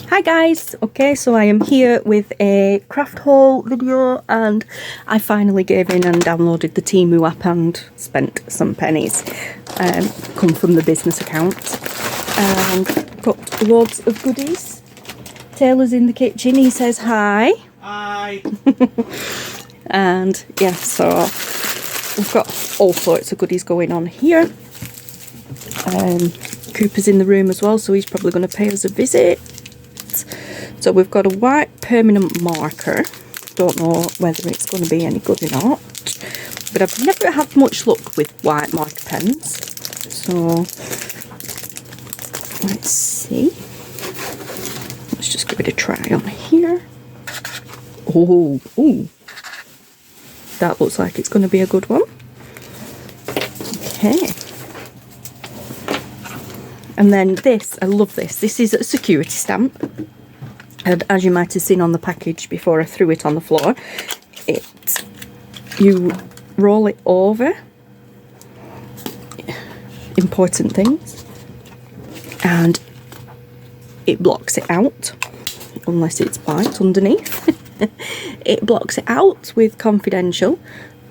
Hi guys, okay, so I am here with a craft haul video and I finally gave in and downloaded the Temu app and spent some pennies. Come from the business account and got loads of goodies. Taylor's in the kitchen, he says hi. Hi. And yeah, so we've got all sorts of goodies going on here. Cooper's in the room as well, so he's probably going to pay us a visit. So we've got a white permanent marker. Don't know whether it's going to be any good or not, but I've never had much luck with white marker pens. So let's see. Let's just give it a try on here. Oh, that looks like it's going to be a good one. Okay. And then this, I love this. This is a security stamp. And as you might have seen on the package before I threw it on the floor, you roll it over important things and it blocks it out, unless it's white underneath. It blocks it out with confidential,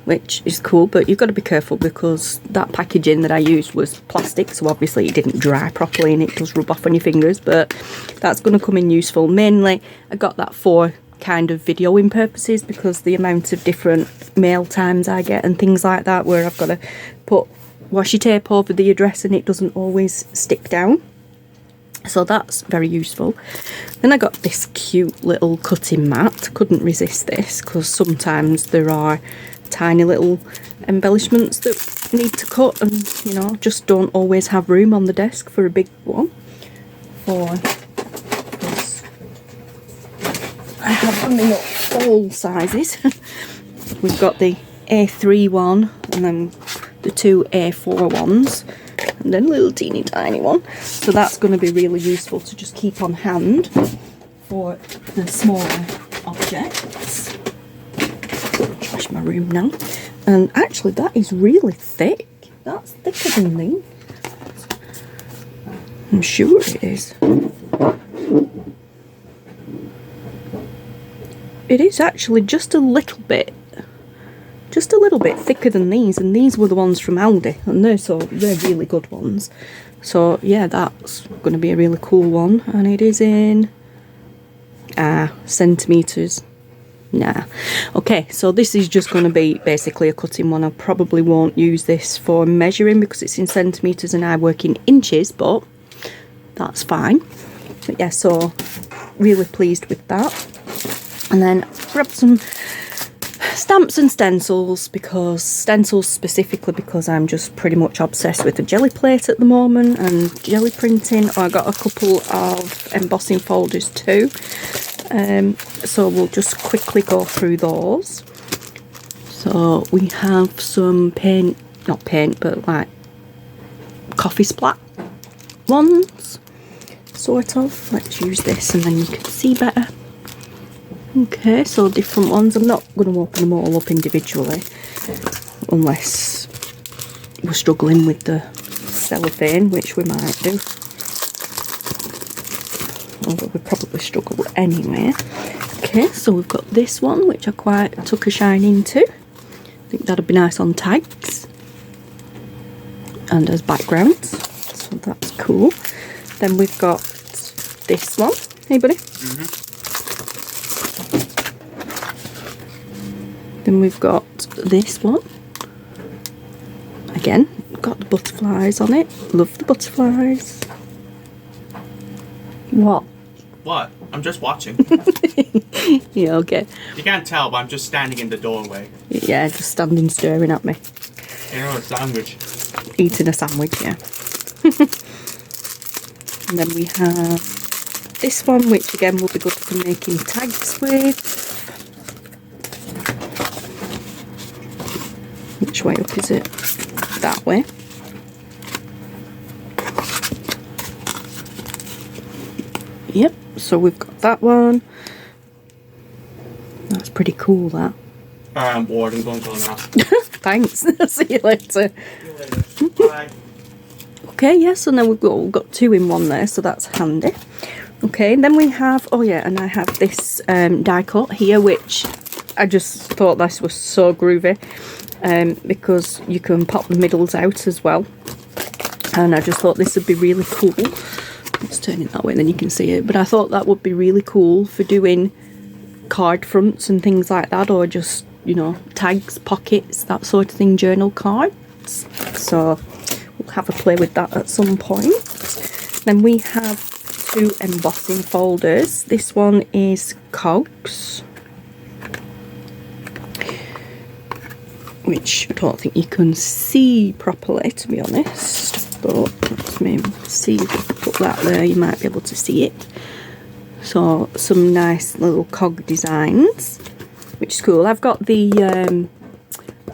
which is cool, but you've got to be careful because that packaging that I used was plastic, so obviously it didn't dry properly and it does rub off on your fingers, but that's going to come in useful. Mainly I got that for kind of videoing purposes because the amount of different mail times I get and things like that where I've got to put washi tape over the address and it doesn't always stick down. So that's very useful. Then I got this cute little cutting mat. Couldn't resist this because sometimes there are tiny little embellishments that need to cut and, you know, just don't always have room on the desk for a big one. Or because I have them in all sizes. We've got the A3 one and then the two A4 ones and then a little teeny tiny one. So that's going to be really useful to just keep on hand for the smaller objects. Trash my room now. And actually that is really thick. That's thicker than these. I'm sure it is. It is actually just a little bit thicker than these, and these were the ones from Aldi, and they're really good ones. So yeah, that's going to be a really cool one, and it is in centimetres. Nah. Okay, so this is just going to be basically a cutting one. I probably won't use this for measuring because it's in centimetres and I work in inches, but that's fine. But yeah, so really pleased with that. And then grab some stamps and stencils, because stencils specifically because I'm just pretty much obsessed with the jelly plate at the moment and jelly printing. I got a couple of embossing folders too. So we'll just quickly go through those. So we have some paint, not paint, but like coffee splat ones, sort of. Let's use this and then you can see better. Okay, so different ones. I'm not going to open them all up individually unless we're struggling with the cellophane, which we might do. Although we probably struggle anyway. Okay, so we've got this one, which I quite took a shine into. I think that'd be nice on tags and as backgrounds. So that's cool. Then we've got this one. Hey, buddy. Then we've got this one. Again, got the butterflies on it. Love the butterflies. What? What? I'm just watching. Yeah, okay. You can't tell, but I'm just standing in the doorway. Yeah, just standing staring at me. You know, a sandwich. Eating a sandwich, yeah. And then we have this one, which again will be good for making tags with. Which way up is it? That way. Yep, so we've got that one. That's pretty cool, that. I'm bored, I'm going to go now. Thanks, see you later. See you later. Bye. Okay, yes, and then we've got two in one there, so that's handy. Okay, and then we have, oh yeah, and I have this die cut here, which I just thought this was so groovy, because you can pop the middles out as well, and I just thought this would be really cool. Let's turn it that way, then you can see it. But I thought that would be really cool for doing card fronts and things like that, or just, you know, tags, pockets, that sort of thing, journal cards. So we'll have a play with that at some point. Then we have 2 embossing folders. This one is cogs, which I don't think you can see properly, to be honest, but let's maybe see if I put that there, you might be able to see it. So some nice little cog designs, which is cool. I've got the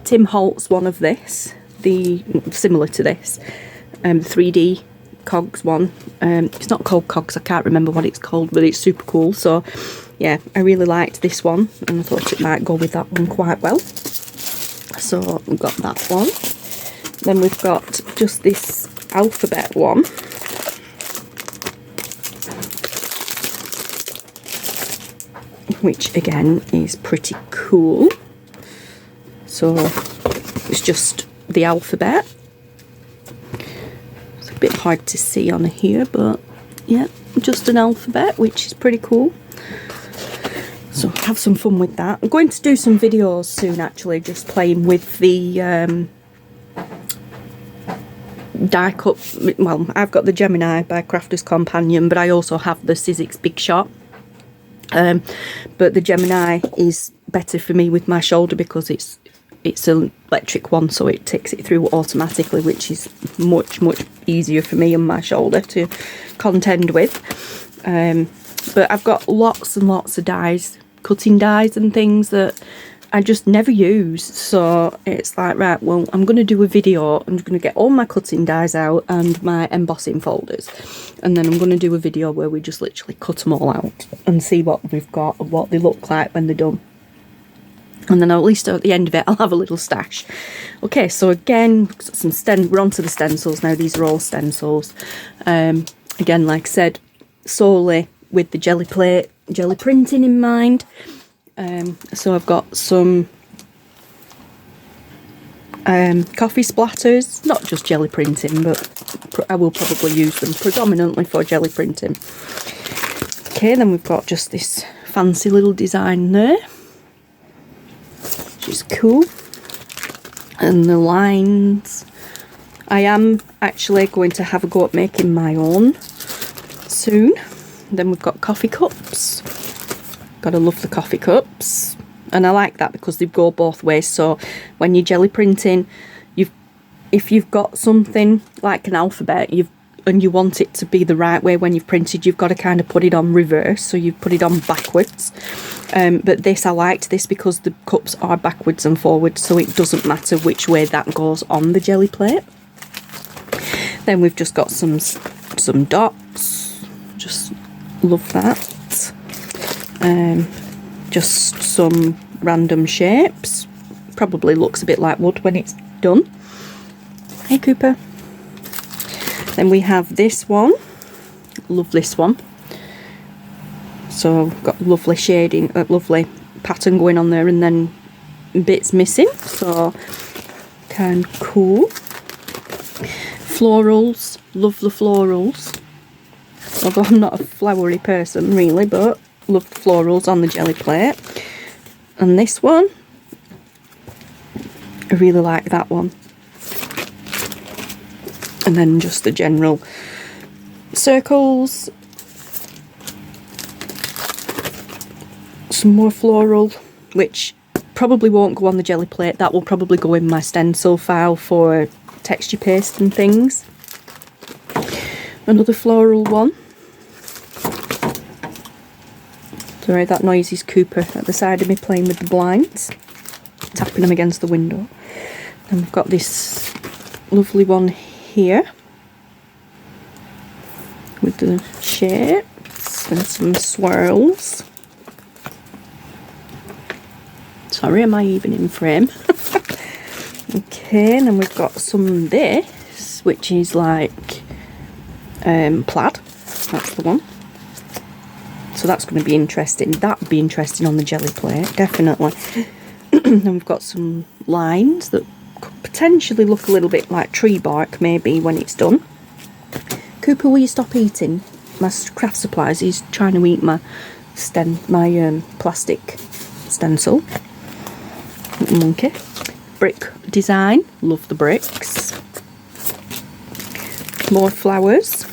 Tim Holtz one of this, the similar to this, 3D cogs one. It's not called cogs, I can't remember what it's called, but it's super cool. So yeah, I really liked this one, and I thought it might go with that one quite well. So we've got that one. Then we've got just this alphabet one, which again is pretty cool. So it's just the alphabet. It's a bit hard to see on here, but yeah, just an alphabet, which is pretty cool. So have some fun with that. I'm going to do some videos soon, actually, just playing with the die cut. Well, I've got the Gemini by Crafter's Companion, but I also have the Sizzix Big Shot. But the Gemini is better for me with my shoulder because it's an electric one, so it takes it through automatically, which is much easier for me and my shoulder to contend with. But I've got lots and lots of dies, cutting dies and things that I just never use. So it's like, right, well, I'm going to do a video. I'm going to get all my cutting dies out and my embossing folders. And then I'm going to do a video where we just literally cut them all out and see what we've got and what they look like when they're done. And then at least at the end of it, I'll have a little stash. Okay, so again, we're on to the stencils now. These are all stencils. Again, like I said, solely with the jelly plate, jelly printing in mind. So I've got some coffee splatters, not just jelly printing, but I will probably use them predominantly for jelly printing. Okay, then we've got just this fancy little design there, which is cool. And the lines, I am actually going to have a go at making my own soon. Then we've got coffee cups. Gotta love the coffee cups, and I like that because they go both ways. So when you're jelly printing, if you've got something like an alphabet, and you want it to be the right way when you've printed, you've got to kind of put it on reverse, so you put it on backwards. But this, I liked this because the cups are backwards and forwards, so it doesn't matter which way that goes on the jelly plate. Then we've just got some dots. Just love that. Just some random shapes. Probably looks a bit like wood when it's done. Hey Cooper. Then we have this one. Love this one. So got lovely shading, lovely pattern going on there, and then bits missing. So kind of cool. Florals. Love the florals. Although I'm not a flowery person really, but love the florals on the jelly plate. And this one, I really like that one. And then just the general circles. Some more floral, which probably won't go on the jelly plate. That will probably go in my stencil file for texture paste and things. Another floral one. Sorry, that noise is Cooper at the side of me playing with the blinds, tapping them against the window. And we've got this lovely one here with the shapes and some swirls. Sorry, am I even in frame? Okay, and then we've got some this, which is like plaid. That's the one. So that's going to be interesting. That would be interesting on the jelly plate, definitely. Then we've got some lines that could potentially look a little bit like tree bark, maybe, when it's done. Cooper, will you stop eating my craft supplies? He's trying to eat my plastic stencil. Little monkey. Brick design. Love the bricks. More flowers.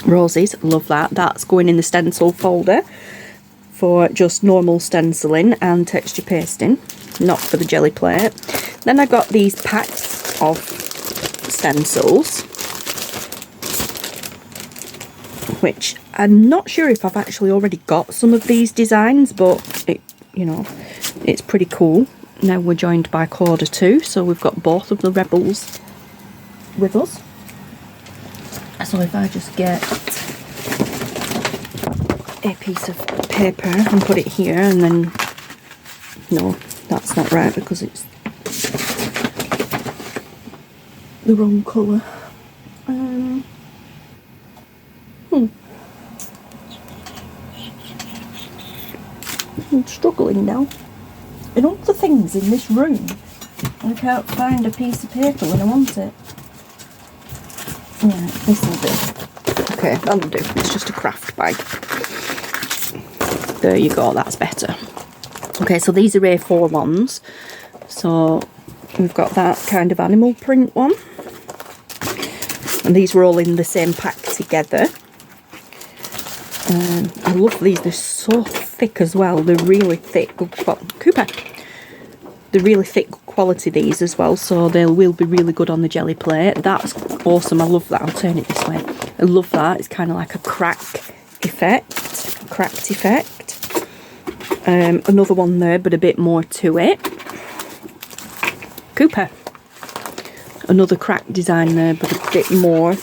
Roses. Love that. That's going in the stencil folder for just normal stenciling and texture pasting, not for the jelly plate. Then I got these packs of stencils, which I'm not sure if I've actually already got some of these designs, but it, you know, it's pretty cool. Now we're joined by Corda too, so we've got both of the rebels with us. So if I just get a piece of paper and put it here, and then, no, that's not right because it's the wrong colour. I'm struggling now. In all the things in this room, I can't find a piece of paper when I want it. Yeah, this will do. Okay, that'll do. It's just a craft bag. There you go, that's better. Okay, so these are A4 ones. So we've got that kind of animal print one. And these were all in the same pack together. I love these, they're so thick as well. They're really thick. Cooper. They're really thick quality, these as well, so they will be really good on the jelly plate. That's awesome. I love that. I'll turn it this way. I love that. It's kind of like a cracked effect. Another one there, but a bit more to it. Cooper. Another cracked design there, but a bit more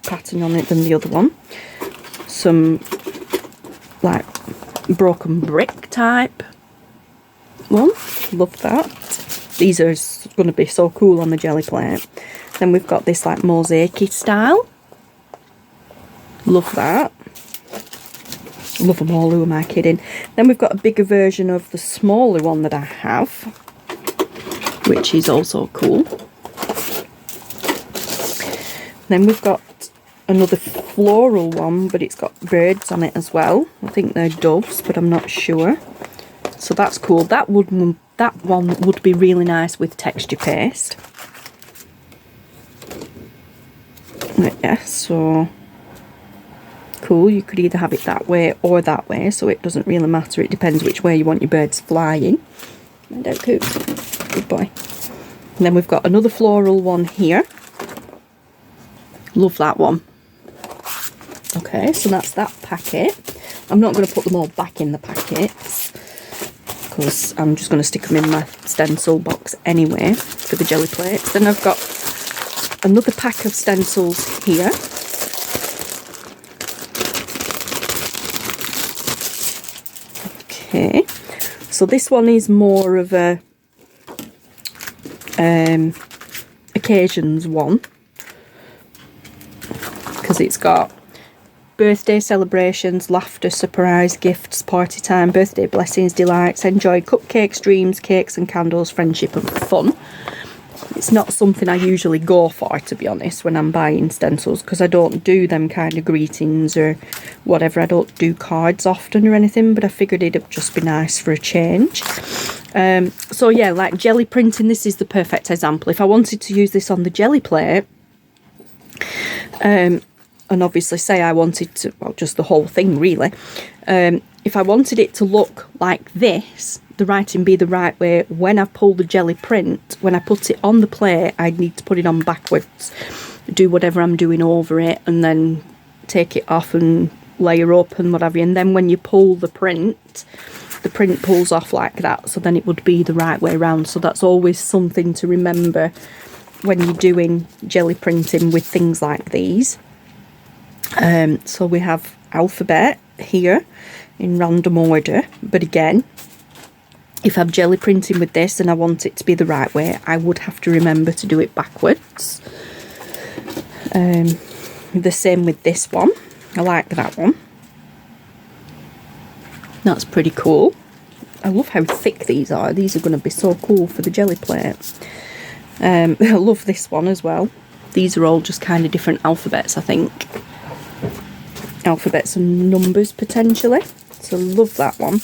pattern on it than the other one. Some like broken brick type one. Love that. These are going to be so cool on the jelly plate. Then we've got this like mosaic-y style. Love that. Love them all, who am I kidding? Then we've got a bigger version of the smaller one that I have, which is also cool. Then we've got another floral one, but it's got birds on it as well. I think they're doves, but I'm not sure. So that's cool. That one would be really nice with texture paste. Yeah, so cool. You could either have it that way or that way, so it doesn't really matter. It depends which way you want your birds flying. Mind out, Coop. Good boy. And then we've got another floral one here. Love that one. Okay, so that's that packet. I'm not going to put them all back in the packets because I'm just going to stick them in my stencil box anyway for the jelly plates. Then I've got another pack of stencils here. Okay, so this one is more of a occasions one, because it's got birthday celebrations, laughter, surprise, gifts, party time, birthday blessings, delights, enjoy, cupcakes, dreams, cakes and candles, friendship and fun. It's not something I usually go for, to be honest, when I'm buying stencils, because I don't do them kind of greetings or whatever. I don't do cards often or anything, but I figured it'd just be nice for a change. So yeah, like jelly printing, this is the perfect example. If I wanted to use this on the jelly plate, and obviously say I wanted to, well, just the whole thing really, if I wanted it to look like this, the writing be the right way, when I pull the jelly print, when I put it on the plate, I need to put it on backwards, do whatever I'm doing over it, and then take it off and layer up and whatever, and then when you pull the print pulls off like that, so then it would be the right way around. So that's always something to remember when you're doing jelly printing with things like these. So we have alphabet here in random order, but again, if I'm jelly printing with this and I want it to be the right way, I would have to remember to do it backwards. The same with this one. I like that one. That's pretty cool. I love how thick these are. These are going to be so cool for the jelly plate. I love this one as well. These are all just kind of different alphabets, I think. Alphabets and numbers, potentially. So love that one.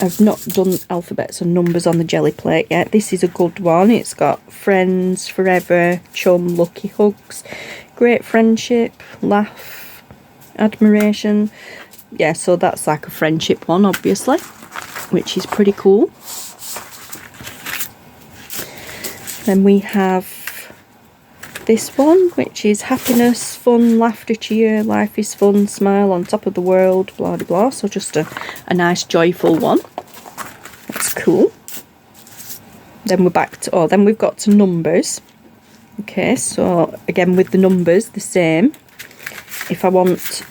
I've not done alphabets and numbers on the jelly plate yet. This is a good one. It's got friends, forever, chum, lucky hugs, great friendship, laugh, admiration. Yeah, so that's like a friendship one, obviously, which is pretty cool. Then we have this one, which is happiness, fun, laughter, cheer, life is fun, smile on top of the world, blah blah blah. So just a nice joyful one. That's cool. Then we're back to, then we've got to numbers. Okay, so again with the numbers the same. If I want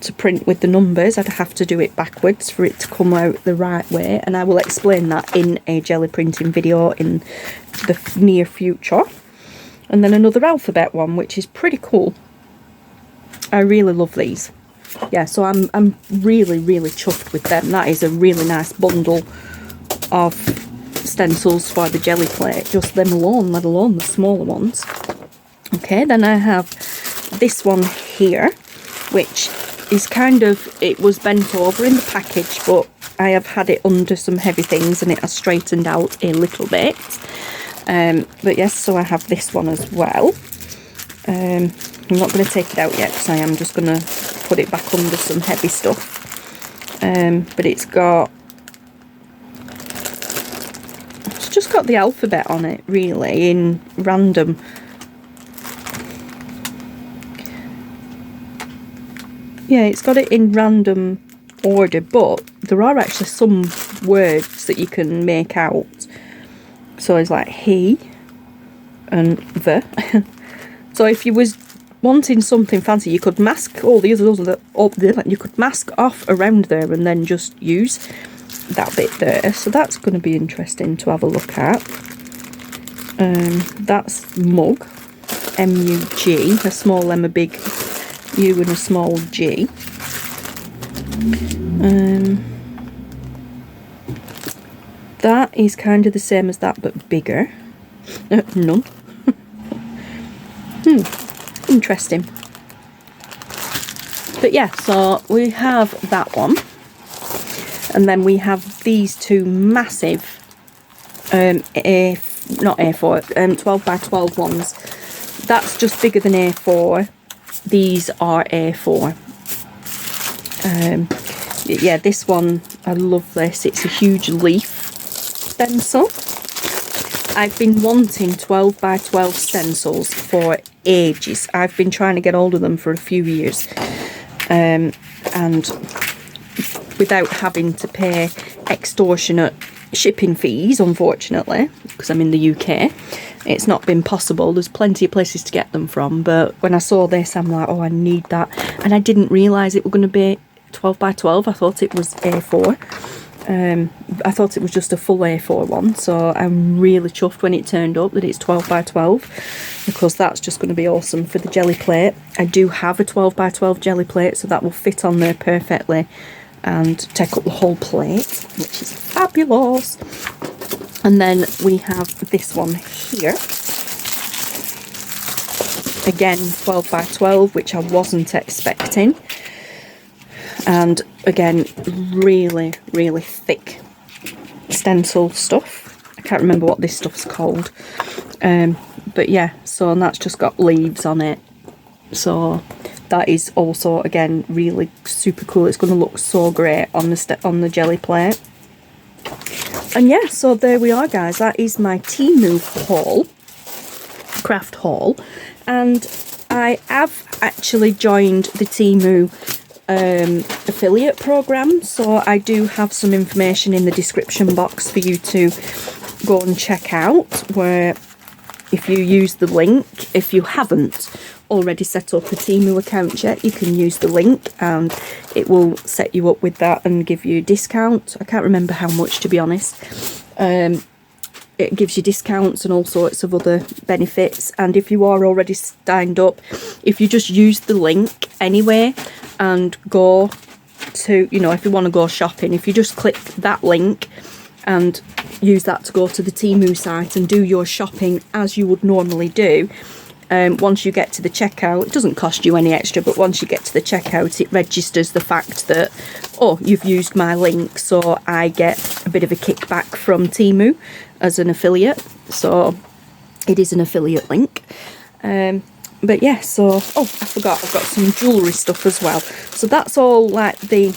to print with the numbers, I'd have to do it backwards for it to come out the right way, and I will explain that in a jelly printing video in the near future. And then another alphabet one, which is pretty cool. I really love these. Yeah, so I'm really chuffed with them. That is a really nice bundle of stencils for the jelly plate, just them alone, let alone the smaller ones. Okay, then I have this one here, which is kind of, it was bent over in the package, but I have had it under some heavy things and it has straightened out a little bit. But yes, so I have this one as well. I'm not going to take it out yet because I am just going to put it back under some heavy stuff. But it's just got the alphabet on it, really, in random. Yeah, it's got it in random order, but there are actually some words that you can make out. So it's like he and the. So if you was wanting something fancy, you could mask all the others up there. You could mask off around there and then just use that bit there. So that's going to be interesting to have a look at. That's mug, M-U-G, a small M, a big U and a small G. That is kind of the same as that, but bigger. None. Interesting. But yeah, so we have that one. And then we have these two massive, not A4, 12 by 12 ones. That's just bigger than A4. These are A4. Yeah, this one, I love this. It's a huge leaf stencil. I've been wanting 12 by 12 stencils for ages. I've been trying to get hold of them for a few years. And without having to pay extortionate shipping fees, unfortunately, because I'm in the UK, it's not been possible. There's plenty of places to get them from, but when I saw this, I'm like, oh, I need that. And I didn't realise it was going to be 12 by 12. I thought it was A4. I thought it was just a full A4 one, so I'm really chuffed when it turned up that it's 12 by 12, because that's just going to be awesome for the jelly plate. I do have a 12 by 12 jelly plate, so that will fit on there perfectly and take up the whole plate, which is fabulous. And then we have this one here. Again, 12 by 12, which I wasn't expecting. And again, really thick stencil stuff. I can't remember what this stuff's called. But yeah, so that's just got leaves on it. So that is also, again, really super cool. It's going to look so great on the jelly plate. And yeah, so there we are, guys. That is my Temu haul, craft haul. And I have actually joined the Temu affiliate program, so I do have some information in the description box for you to go and check out, where if you use the link, if you haven't already set up a Temu account yet, you can use the link and it will set you up with that and give you a discount. I can't remember how much, to be honest. It gives you discounts and all sorts of other benefits. And if you are already signed up, if you just use the link anyway and go to, you know, if you want to go shopping, if you just click that link and use that to go to the Temu site and do your shopping as you would normally do, once you get to the checkout, it doesn't cost you any extra, but once you get to the checkout, it registers the fact that, oh, you've used my link, so I get a bit of a kickback from Temu as an affiliate. So it is an affiliate link. But yeah, so, oh, I forgot, I've got some jewellery stuff as well. So that's all like the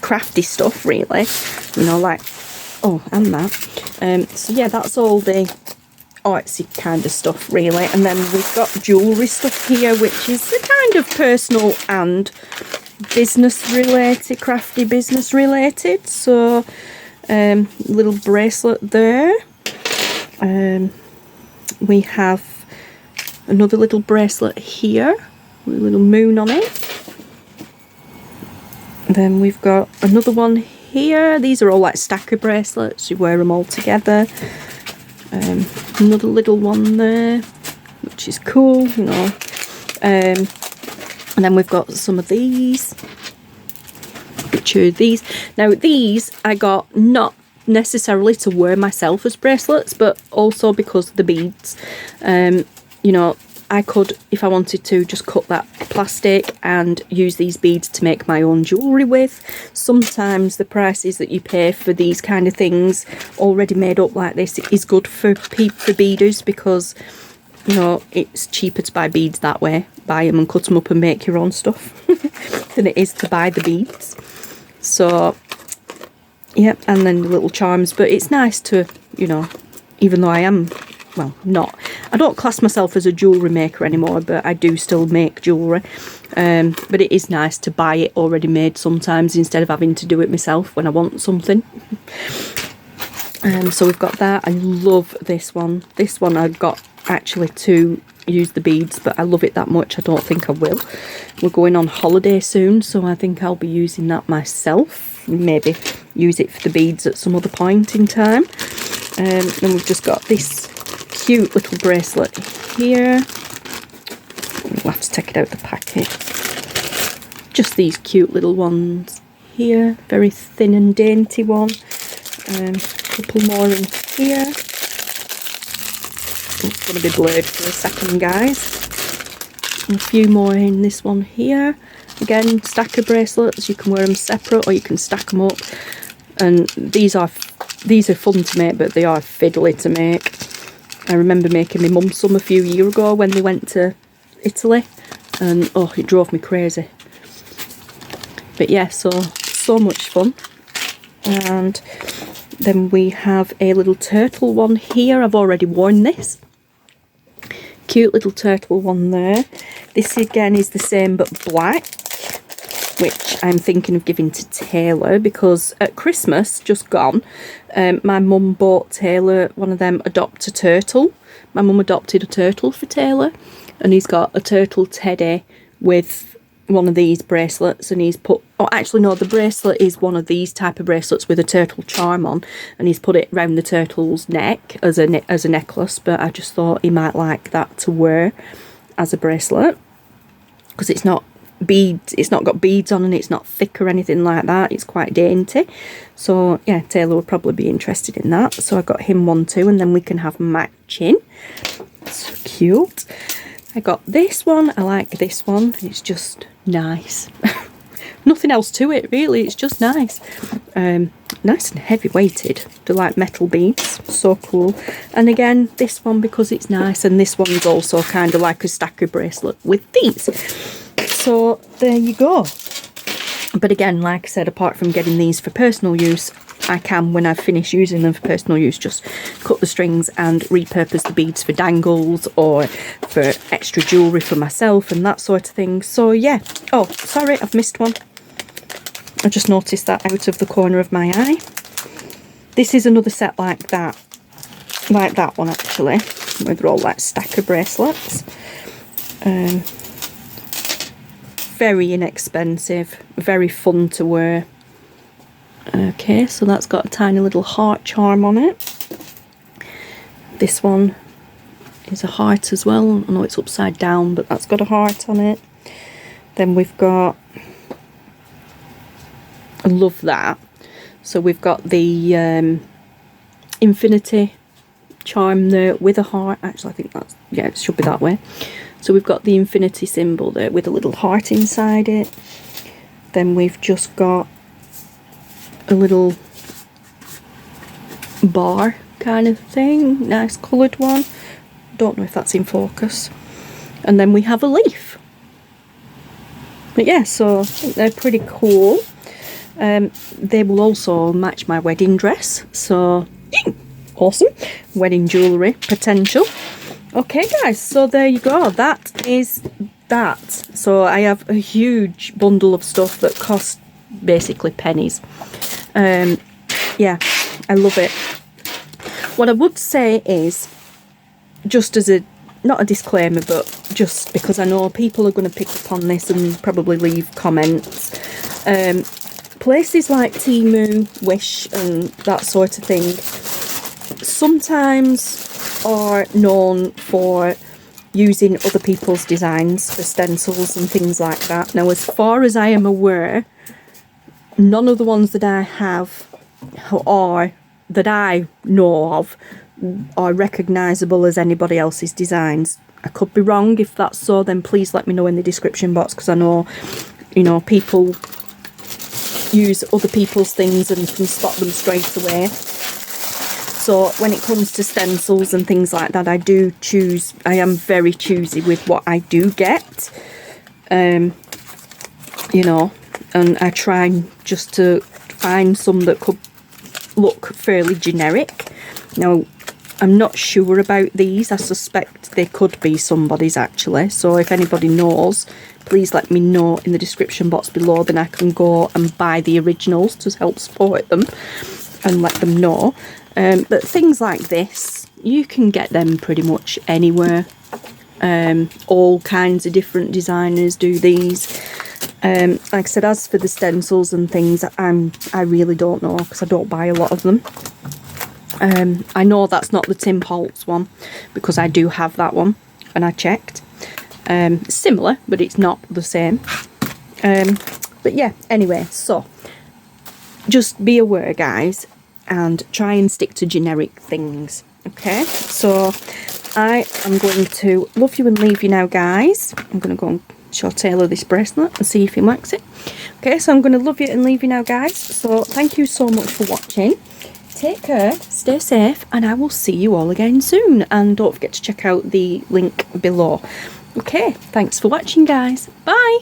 crafty stuff, really, you know, like, oh, and that. So yeah, that's all the artsy kind of stuff, really. And then we've got jewellery stuff here, which is the kind of personal and business related, crafty business related. So little bracelet there. We have another little bracelet here with a little moon on it. Then we've got another one here. These are all like stacker bracelets, you wear them all together. Another little one there, which is cool, you know. And then we've got some of these, which are these. Now these I got not necessarily to wear myself as bracelets, but also because of the beads. You know, I could, if I wanted to, just cut that plastic and use these beads to make my own jewellery with. Sometimes the prices that you pay for these kind of things already made up like this is good for beaders, because, you know, it's cheaper to buy beads that way, buy them and cut them up and make your own stuff, than it is to buy the beads. So yeah, and then the little charms. But it's nice to, you know, even though I am, well, I don't class myself as a jewellery maker anymore, but I do still make jewellery. But it is nice to buy it already made sometimes, instead of having to do it myself when I want something. So we've got that. I love this one. This one I got actually to use the beads, but I love it that much I don't think I will. We're going on holiday soon, so I think I'll be using that myself. Maybe use it for the beads at some other point in time. Then we've just got this cute little bracelet here. We'll have to take it out of the packet. Just these cute little ones here. Very thin and dainty one. A couple more in here. It's going to be blurred for a second, guys. And a few more in this one here. Again, stacker bracelets. You can wear them separate, or you can stack them up. And these are fun to make, but they are fiddly to make. I remember making my mum some a few years ago when they went to Italy, and oh, it drove me crazy. But yeah, so much fun. And then we have a little turtle one here. I've already worn this. Cute little turtle one there. This again is the same but black, which I'm thinking of giving to Taylor, because at Christmas just gone, my mum bought Taylor one of them adopt a turtle. My mum adopted a turtle for Taylor, and he's got a turtle teddy with one of these bracelets, and he's put, oh actually no, the bracelet is one of these type of bracelets with a turtle charm on, and he's put it around the turtle's neck as a necklace. But I just thought he might like that to wear as a bracelet, because it's not beads, it's not got beads on, and it's not thick or anything like that. It's quite dainty. So yeah, Taylor will probably be interested in that, so I got him one too, and then we can have matching. So cute. I got this one. I like this one. It's just nice. Nothing else to it really, it's just nice. Nice and heavy weighted. They're like metal beads, so cool. And again, this one because it's nice, and this one's also kind of like a stacker bracelet with these. So there you go. But again, like I said, apart from getting these for personal use, I can, when I've finished using them for personal use, just cut the strings and repurpose the beads for dangles or for extra jewellery for myself and that sort of thing. So yeah. Oh, sorry, I've missed one. I just noticed that out of the corner of my eye. This is another set like that. Like that one actually, where they're all like stacker bracelets. Very inexpensive, very fun to wear. Okay, so that's got a tiny little heart charm on it. This one is a heart as well. I know it's upside down, but that's got a heart on it. Then we've got I love that. So we've got the infinity charm there with a heart. Actually, I think that's, yeah, it should be that way. So we've got the infinity symbol there with a little heart inside it. Then we've just got a little bar kind of thing, nice coloured one. Don't know if that's in focus. And then we have a leaf. But yeah, so I think they're pretty cool. They will also match my wedding dress, so awesome. Wedding jewellery potential. Okay guys, so there you go, that is that. So I have a huge bundle of stuff that cost basically pennies. Yeah, I love it. What I would say is, just as a, not a disclaimer, but just because I know people are going to pick up on this and probably leave comments, places like Temu, Wish and that sort of thing sometimes are known for using other people's designs for stencils and things like that. Now, as far as I am aware, none of the ones that I have or that I know of are recognisable as anybody else's designs. I could be wrong. If that's so, then please let me know in the description box, because I know, you know, people use other people's things and can spot them straight away. So when it comes to stencils and things like that, I am very choosy with what I do get, you know, and I try just to find some that could look fairly generic. Now, I'm not sure about these. I suspect they could be somebody's actually. So if anybody knows, please let me know in the description box below. Then I can go and buy the originals to help support them and let them know. But things like this, you can get them pretty much anywhere. All kinds of different designers do these. Like I said, as for the stencils and things, I really don't know, because I don't buy a lot of them. I know that's not the Tim Holtz one, because I do have that one and I checked. It's similar, but it's not the same. But yeah, anyway, so just be aware, guys, and try and stick to generic things. Okay, so I am going to love you and leave you now, guys. I'm going to go and show Taylor this bracelet and see if he likes it. Okay, so I'm going to love you and leave you now, guys. So thank you so much for watching. Take care, stay safe, and I will see you all again soon. And don't forget to check out the link below. Okay, thanks for watching, guys. Bye.